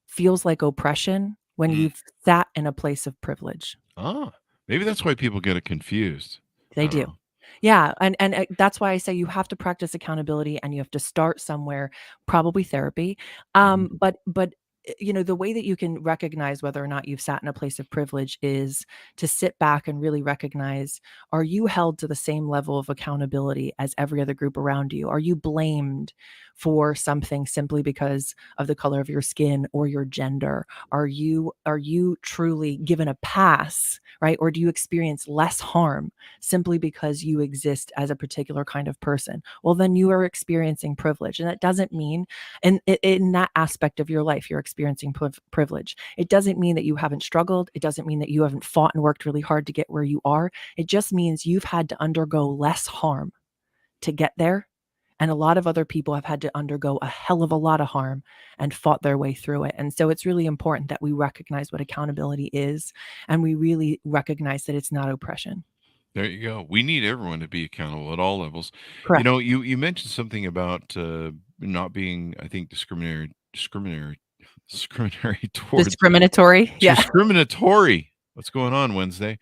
feels like oppression when mm, you've sat in a place of privilege. ah, maybe that's why people get it confused. I They don't do. know. Yeah, and that's why I say you have to practice accountability and you have to start somewhere, probably therapy. Mhm. But the way that you can recognize whether or not you've sat in a place of privilege is to sit back and really recognize, are you held to the same level of accountability as every other group around you? Are you blamed for something simply because of the color of your skin or your gender? Are you truly given a pass, right? Or do you experience less harm simply because you exist as a particular kind of person? Well, then you are experiencing privilege. And that doesn't mean, and in that aspect of your life, you're experiencing privilege. It doesn't mean that you haven't struggled. It doesn't mean that you haven't fought and worked really hard to get where you are. It just means you've had to undergo less harm to get there. And a lot of other people have had to undergo a hell of a lot of harm and fought their way through it. And so it's really important that we recognize what accountability is and we really recognize that it's not oppression. There you go. We need everyone to be accountable at all levels. You Correct. know, you mentioned something about not being, I think, discriminatory towards Discriminatory. Yeah. discriminatory. What's going on Wednesday?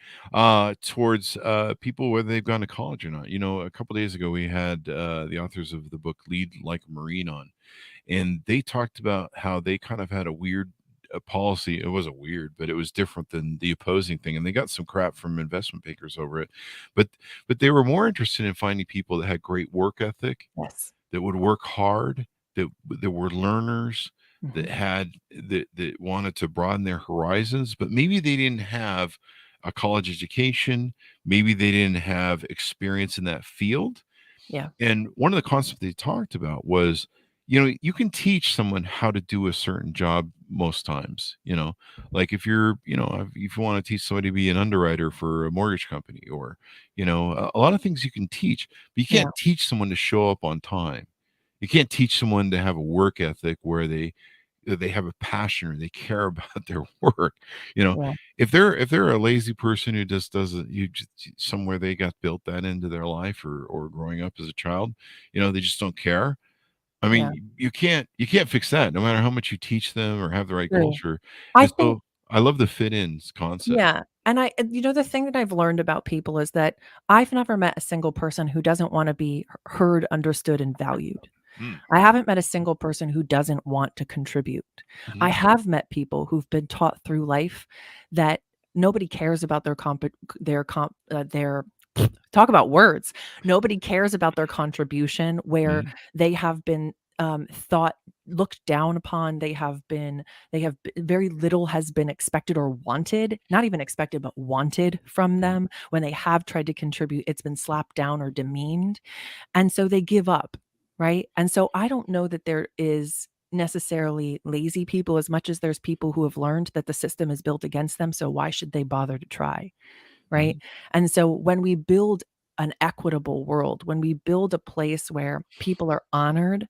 Towards people whether they've gone to college or not. You know, a couple days ago we had the authors of the book Lead Like a Marine on, and they talked about how they kind of had a weird policy. It wasn't weird, but it was different than the opposing thing, and they got some crap from investment bankers over it. But they were more interested in finding people that had great work ethic, Yes. that would work hard, that were learners, that Mhm. had that wanted to broaden their horizons, but maybe they didn't have a college education, maybe they didn't have experience in that field. Yeah. And one of the concepts they talked about was, you know, you can teach someone how to do a certain job most times, you know, like if you're, you know, if you want to teach somebody to be an underwriter for a mortgage company or, you know, a lot of things you can teach, but you Yeah. can't teach someone to show up on time. You can't teach someone to have a work ethic where they have a passion or they care about their work. You know, Yeah. if they're a lazy person who just doesn't, you just somewhere they got built that into their life or growing up as a child, you know, they just don't care. I Yeah. mean, you can't fix that no matter how much you teach them or have the right True. culture. I And think so I love the fit ins concept. yeah, and the thing that I've learned about people is that I've never met a single person who doesn't wanna be heard, understood, and valued. Mm, I haven't met a single person who doesn't want to contribute. I mhm, have met people who've been taught through life that nobody cares about their talk about words. Nobody cares about their contribution, where mhm, they have been, thought looked down upon. Very little has been expected or wanted, not even expected, but wanted from mhm. them. When they have tried to contribute, it's been slapped down or demeaned, and so they give up, right? And so I don't know that there is necessarily lazy people as much as there's people who have learned that the system is built against them, so why should they bother to try, right? Mhm. And so when we build an equitable world, when we build a place where people are honored,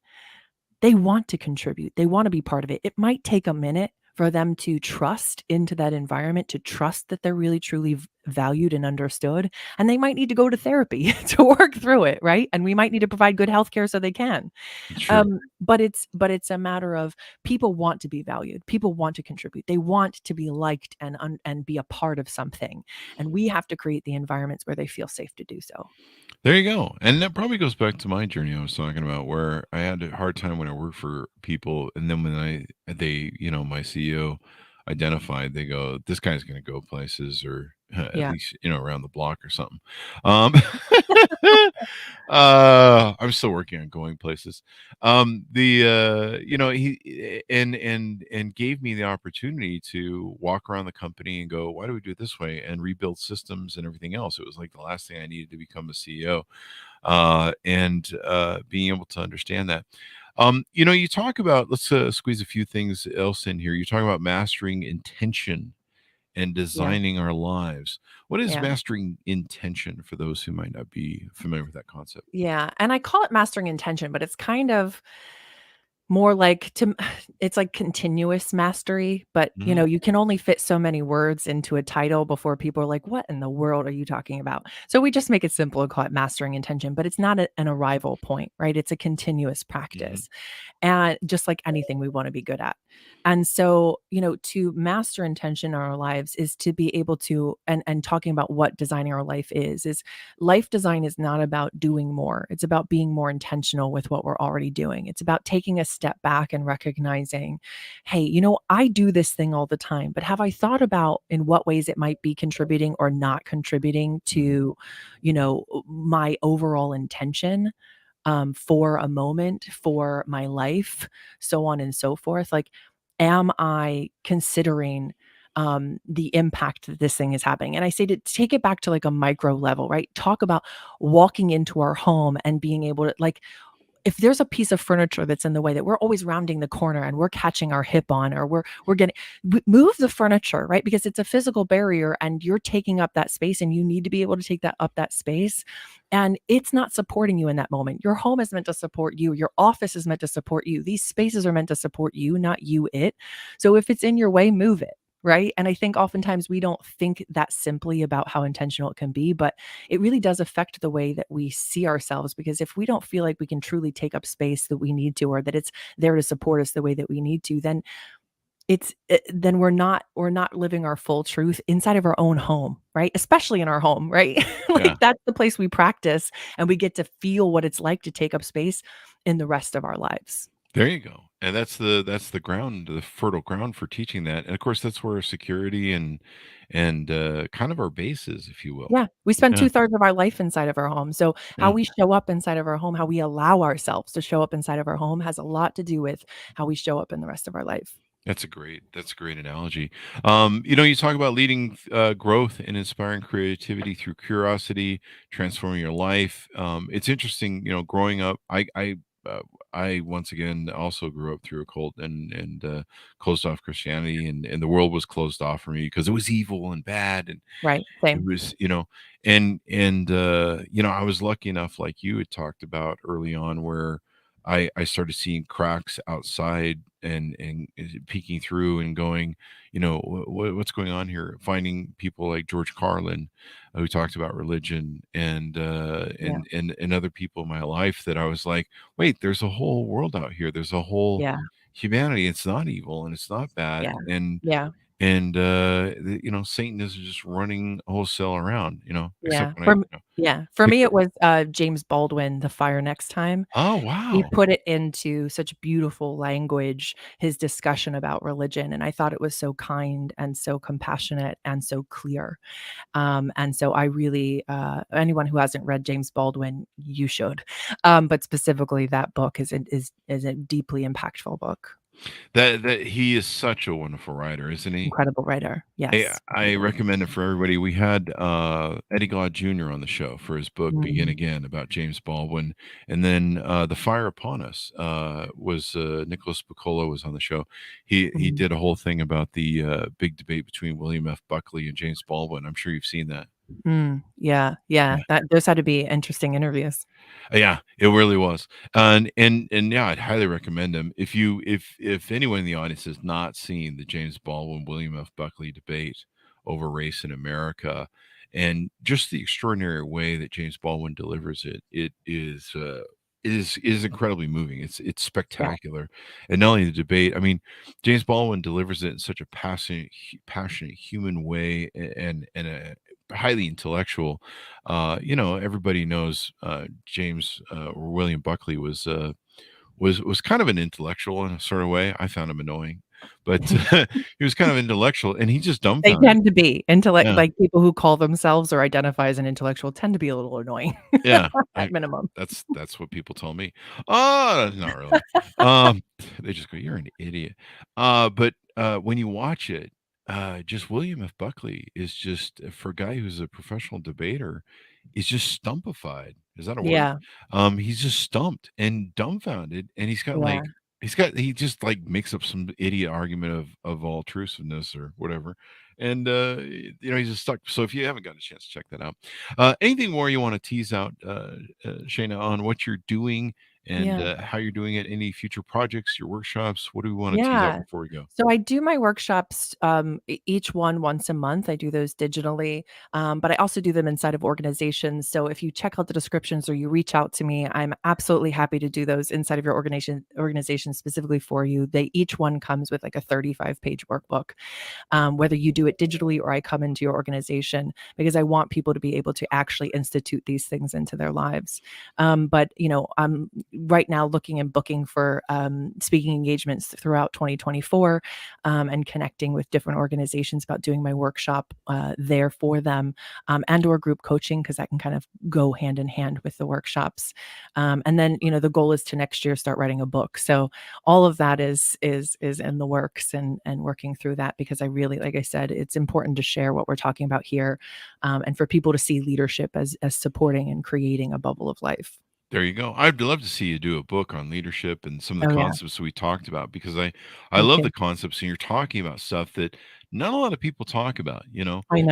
they want to contribute. They wanna be part of it. It might take a minute for them to trust into that environment, to trust that they're really truly valued and understood, and they might need to go to therapy to work through it, right? And we might need to provide good healthcare so they can. Sure. But it's a matter of people want to be valued. People want to contribute. They want to be liked and be a part of something, and we have to create the environments where they feel safe to do so. There you go. And that probably goes back to my journey I was talking about where I had a hard time when I worked for people. And then when you know, my CEO identified, they go, this guy's going to go places or at Yeah. least, you know, around the block or something. Um, I'm still working on going places. You know, and gave me the opportunity to walk around the company and go, why do we do it this way? And rebuild systems and everything else. It was like the last thing I needed to become a CEO, and being able to understand that. You know, you talk about, let's squeeze a few things else in here. You talk about mastering intention and Yeah. designing our lives. What is Yeah. mastering intention for those who might not be familiar with that concept? Yeah, and I call it mastering intention, but it's kind of More like to it's like continuous mastery, but, Mhm. you can only fit so many words into a title before people are like, "What in the world are you talking about?" So we just make it simple and call it mastering intention, but it's not an arrival point, right? It's a continuous Mhm. practice. And just like anything we want to be good at. And so, to master intention in our lives is to be able to and talking about what designing our life is life design is not about doing more. It's about being more intentional with what we're already doing. It's about taking a step back and recognizing, hey, I do this thing all the time, but have I thought about in what ways it might be contributing or not contributing to, my overall intention? For a moment, for my life, so on and so forth. Like, am I considering the impact that this thing is having? And I say to take it back to like a micro level, right? Talk about walking into our home and being able to like if there's a piece of furniture that's in the way that we're always rounding the corner and we're catching our hip on or we're getting move the furniture, right? Because it's a physical barrier and you're taking up that space and you need to be able to take that space, and it's not supporting you in that moment. Your home is meant to support you, your office is meant to support you, these spaces are meant to support you, not you it. So if it's in your way, move it, right? And I think oftentimes we don't think that simply about how intentional it can be, but it really does affect the way that we see ourselves, because if we don't feel like we can truly take up space that we need to, or that it's there to support us the way that we need to, then then we're not living our full truth inside of our own home, right? Especially in our home, right? Yeah. Like that's the place we practice and we get to feel what it's like to take up space in the rest of our lives. There you go. And that's the ground, the fertile ground for teaching that. And of course, that's where security and kind of our base is, if you will. Yeah, we spend Yeah. 2/3 of our life inside of our home, so how Yeah. we show up inside of our home, how we allow ourselves to show up inside of our home has a lot to do with how we show up in the rest of our life. That's a great analogy. You talk about leading growth and inspiring creativity through curiosity, transforming your life. It's interesting, growing up. Uh, I once again also grew up through a cult and closed off Christianity, and the world was closed off for me because it was evil and bad, and Right, it same. was, I was lucky enough, like you had talked about early on, where I started seeing cracks outside and peeking through and going, what's going on here? Finding people like George Carlin, who talked about religion, Yeah, and other people in my life that I was like, wait, there's a whole world out here. There's a whole yeah, humanity. It's not evil and it's not bad. yeah, And yeah, and Satan is just running wholesale around, except yeah. when I, For pick me, up. it was, James Baldwin, The Fire Next Time. Oh, He wow. put it into such beautiful language, his discussion about religion, and I thought it was so kind and so compassionate and so clear. And so I really, anyone who hasn't read James Baldwin, you should. But specifically, that book is a deeply impactful book. That he is such a wonderful writer, isn't he? Incredible writer. Yes, I incredible. recommend it for everybody. We had Eddie Glaude Jr. on the show for his book Begin Mm, Again about James Baldwin, and then The Fire Upon Us was Nicholas Piccolo was on the show. He mhm, did a whole thing about the big debate between William F. Buckley and James Baldwin. I'm sure you've seen that. yeah, yeah. Yeah. That those had to be interesting interviews. Yeah, it really was. And yeah, I'd highly recommend them. If anyone in the audience has not seen the James Baldwin William F. Buckley debate over race in America, and just the extraordinary way that James Baldwin delivers it, it is incredibly moving. It's Yeah, spectacular. And not only the debate, I mean, James Baldwin delivers it in such a passionate human way, and a highly intellectual. Everybody knows James or William Buckley was kind of an intellectual in a sort of way. I found him annoying, but he was kind of intellectual, and he just they dumbfounded. tend to be intellect Yeah, like people who call themselves or identify as an intellectual tend to be a little annoying yeah. at minimum. That's what people tell me. Oh, not really. Um, they just go, "You're an idiot." But when you watch it, just William F. Buckley is just for a guy who's a professional debater, is just stumpified. Is that a word? Yeah, He's just stumped and dumbfounded, and yeah. he just like makes up some idiot argument of altrusiveness or whatever, and he's just stuck. So if you haven't got a chance to check that out, anything more you want to tease out, Shayna, on what you're doing and Yeah. how you're doing it. Any future projects, your workshops? What do we want to tease out Yeah. before we go? So I do my workshops, each one once a month. I do those digitally, but I also do them inside of organizations. So if you check out the descriptions or you reach out to me, I'm absolutely happy to do those inside of your organization specifically for you. They each one comes with like a 35-page workbook, whether you do it digitally or I come into your organization, because I want people to be able to actually institute these things into their lives. But I'm right now looking and booking for speaking engagements throughout 2024, and connecting with different organizations about doing my workshop there for them, and or group coaching, because that can kind of go hand in hand with the workshops. And then the goal is to next year start writing a book. So all of that is in the works, and working through that, because I really, like I said, it's important to share what we're talking about here, and for people to see leadership as supporting and creating a bubble of life. There you go. I'd love to see you do a book on leadership and some of the Oh yeah, concepts we talked about, because I me love too. the concepts and you're talking about stuff that not a lot of people talk about, I know, I Uh,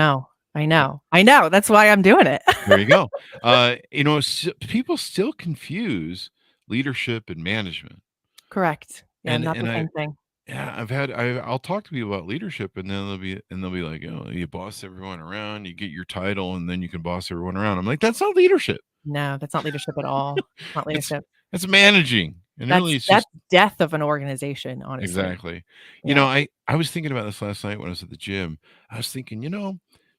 know, I know. That's why I'm doing it. There you go. People still confuse leadership and management. Correct. Yeah, not And the I same thing. Yeah, I'll talk to people about leadership, and then they'll be like, "Oh, you boss everyone around, you get your title, and then you can boss everyone around." I'm like, "That's not leadership. No, that's not leadership at all. Not It's leadership. it's managing." And really, it's That's just death of an organization, honestly. exactly. Yeah. I was thinking about this last night when I was at the gym. I was thinking,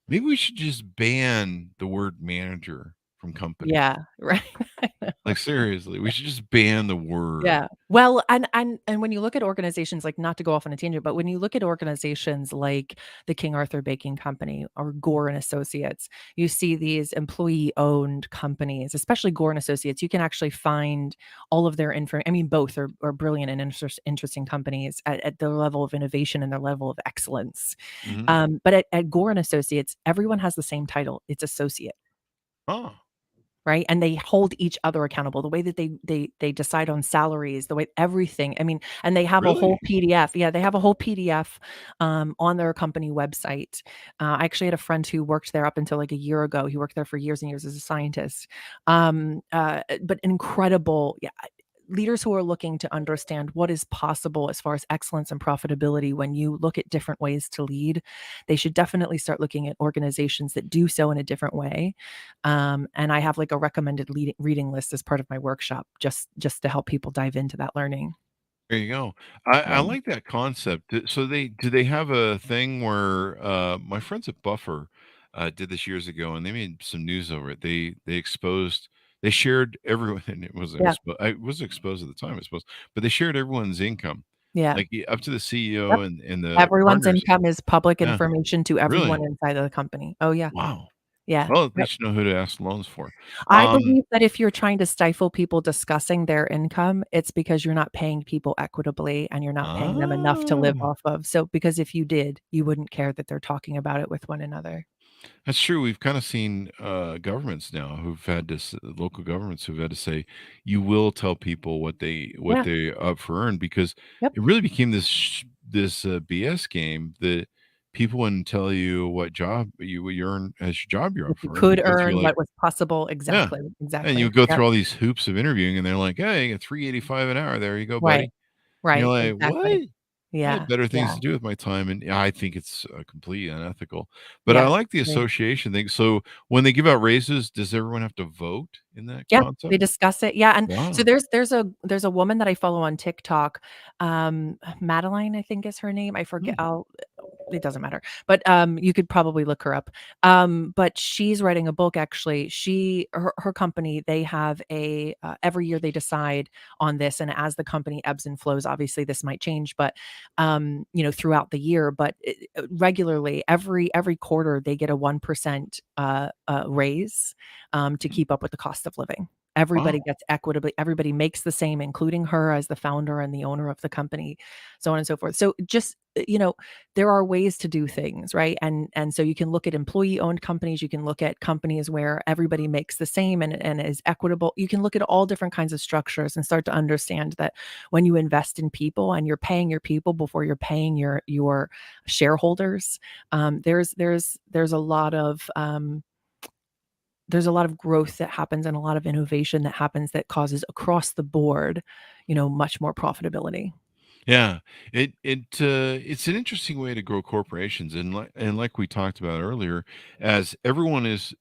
maybe we should just ban the word manager from companies. Yeah, right. I know. Like, seriously, we should just ban the word. Yeah. Well, and when you look at organizations, like, not to go off on a tangent, but when you look at organizations like the King Arthur Baking Company or Gore and Associates, you see these employee-owned companies, especially Gore and Associates. You can actually find all of their info. I mean, both are brilliant and interesting companies at their level of innovation and their level of excellence. Mhm. But at Gore and Associates, everyone has the same title. It's associate. Oh, Right, and they hold each other accountable, the way that they decide on salaries, the way everything, I mean, and they have a whole really? PDF. Yeah, they have a whole PDF, on their company website. I actually had a friend who worked there up until, like, a year ago. He worked there for years and years as a scientist. But incredible, yeah, leaders who are looking to understand what is possible as far as excellence and profitability when you look at different ways to lead, they should definitely start looking at organizations that do so in a different way. And I have like a recommended reading list as part of my workshop, just to help people dive into that learning. There you go. I Yeah. like that concept. So do they have a thing where my friends at Buffer did this years ago, and they made some news over it. They shared everyone, and Yeah. it was exposed at the time, I suppose, but they shared everyone's income, Yeah. like up to the Yep. CEO and the Everyone's partners. income is public Yeah, information to everyone really. inside of the company. Oh yeah. Wow. Yeah. Well, at Yep. least you know who to ask loans for. I Um, believe that if you're trying to stifle people discussing their income, it's because you're not paying people equitably and you're not paying them enough to live ah. off of. So because if you did, you wouldn't care that they're talking about it with one another. That's true. We've kind of seen governments now who've had this local governments who've had to say, you will tell people what Yeah. they up for earn, because Yep. it really became this BS game that people wouldn't tell you what you earn as your job you're What up you for earn, could because you're earn, like, what was possible. yeah, Exactly. and you Exactly. go Yep. through all these hoops of interviewing, and they're like, hey, you get 385 an hour. There you go, Right. buddy. And you're Right. like, Exactly. what? I have Yeah. better things Yeah. to do with my time, and yeah, I think it's completely unethical. But I Yeah. like the Agree. association thing. So when they give out raises, does everyone have to vote in that Yeah, concept? they discuss it. Yeah, and so Wow. there's a woman that I follow on TikTok, Madeline, I think is her name. I forget. Hmm. It doesn't matter, but you could probably look her up. But she's writing a book actually. Her company, they have a every year they decide on this, and as the company ebbs and flows, obviously this might change, but throughout the year, but regularly every quarter they get a 1% raise, to keep up with the cost of living. Everybody Wow. gets equitably, everybody makes the same, including her as the founder and the owner of the company, so on and so forth. So just, there are ways to do things, right? And so you can look at employee-owned companies, you can look at companies where everybody makes the same and is equitable. You can look at all different kinds of structures and start to understand that when you invest in people and you're paying your people before you're paying your shareholders, there's a lot of there's a lot of growth that happens and a lot of innovation that happens that causes across the board, much more profitability. Yeah, it's an interesting way to grow corporations, and like we talked about earlier, as everyone is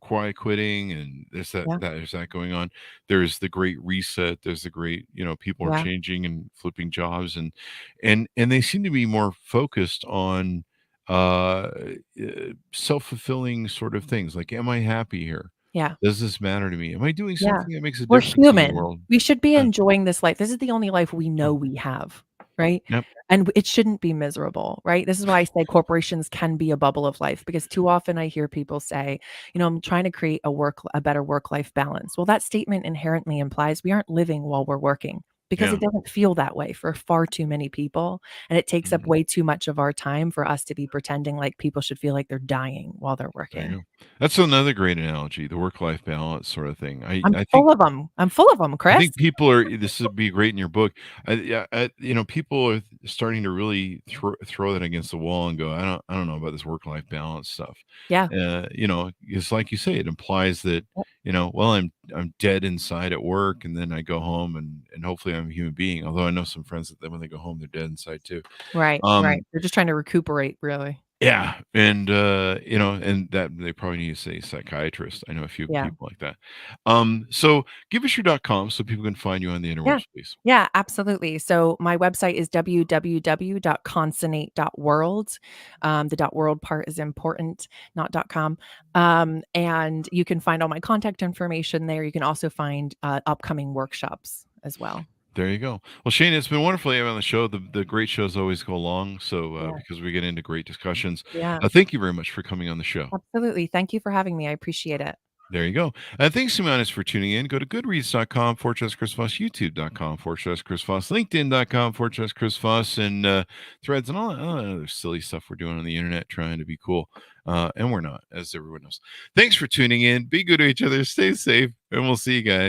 quiet quitting, and Yeah. there's that going on. There's the great reset. There's the great, people are Yeah. changing and flipping jobs, and they seem to be more focused on uh, self-fulfilling sort of things. Like, am I happy here? Yeah. Does this matter to me? Am I doing Yeah. something that makes a We're difference in the human. world? We should be Uh, enjoying this life. This is the only life we know we have, right? yep. And it shouldn't be miserable, right? This is why I say corporations can be a bubble of life, because too often I hear people say, I'm trying to create a better work-life balance. Well, that statement inherently implies we aren't living while we're working, because Yeah. it doesn't feel that way for far too many people, and it takes up Mhm. way too much of our time for us to be pretending like people should feel like they're dying while they're There working. you go. That's another great analogy, the work-life balance sort of thing. I'm full of them. I'm full of them, I Chris. think people are this would be great in your book. Yeah, people are starting to really throw that against the wall and go, I don't know about this work-life balance stuff. Yeah. It's like you say, it implies that, well, I'm dead inside at work, and then I go home, and hopefully I'm a human being. Although I know some friends that when they go home, they're dead inside too. Right, right. Um, They're just trying to recuperate, really. Yeah, and, and that they probably need to say psychiatrist. I know a few Yeah. people like that. So give us your .com so people can find you on the Yeah. interwebs, please. Yeah, absolutely. So my website is www.consonate.world. The .world part is important, not .com. And you can find all my contact information there. You can also find upcoming workshops as well. There you go. Well, Shane, it's been wonderful having you on the show. The great shows always go long, so, Yeah. because we get into great discussions. Yeah, Thank you very much for coming on the show. absolutely. Thank you for having me. I appreciate it. There you go. Thanks to my for tuning in. Go to goodreads.com/Chris Voss, youtube.com/Chris Voss, linkedin.com/Chris Voss, and threads and all that other silly stuff we're doing on the internet trying to be cool. And we're not, as everyone knows. Thanks for tuning in. Be good to each other. Stay safe, and we'll see you guys.